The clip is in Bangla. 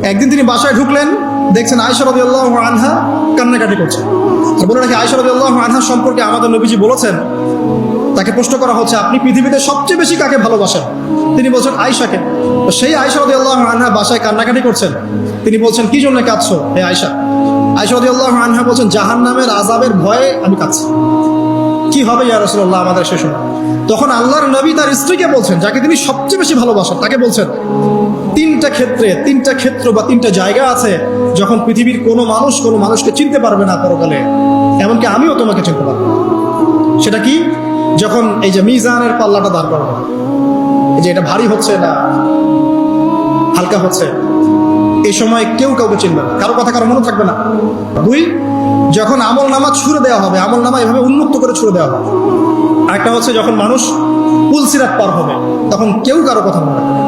একদিন তিনি বাসায় ঢুকলেন, দেখছেন আয়েশা রাদিয়াল্লাহু আনহা কান্নাকাটি করছেন। আর বলে রাখি, আয়েশা রাদিয়াল্লাহু আনহা সম্পর্কে আমাদের নবীজি বলেছেন, তাকে প্রশ্ন করা হচ্ছে আপনি পৃথিবীতে সবচেয়ে বেশি কাকে ভালোবাসেন? তিনি বলছেন আয়েশাকে। তো সেই আয়েশা রাদিয়াল্লাহু আনহা বাসায় কান্নাকাটি করছেন। তিনি বলছেন কি জন্য কাঁদছো হে আয়েশা? আয়েশা রাদিয়াল্লাহু আনহা বলছেন জাহান্নামের আযাবের ভয়ে আমি কাঁদছি। কি হবে ইয়া রাসূলুল্লাহ আমাদের সে সময়? তখন আল্লাহর নবী তার স্ত্রীকে বলছেন, যাকে তিনি সবচেয়ে বেশি ভালোবাসেন, তাকে বলছেন তিনটা ক্ষেত্র বা তিনটা জায়গা আছে যখন পৃথিবীর কোনো মানুষকে চিনতে পারবে না পরকালে, এমনকি আমিও তোমাকে চিনতে পারবো না। সেটা কি? যখন এই যে মিজানের পাল্লাটা দাঁড় করা হবে, এই যে এটা ভারী হচ্ছে না হালকা হচ্ছে, এই সময় কেউ কাউকে চিনবে না, কারো কথা কারো মনে থাকবে না। দুই, যখন আমল নামা ছুড়ে দেওয়া হবে, আমল নামা এভাবে উন্মুক্ত করে ছুড়ে দেওয়া হবে। আরেকটা হচ্ছে যখন মানুষ পুলসিরাত পার হবে, তখন কেউ কারো কথা মনে রাখবে না।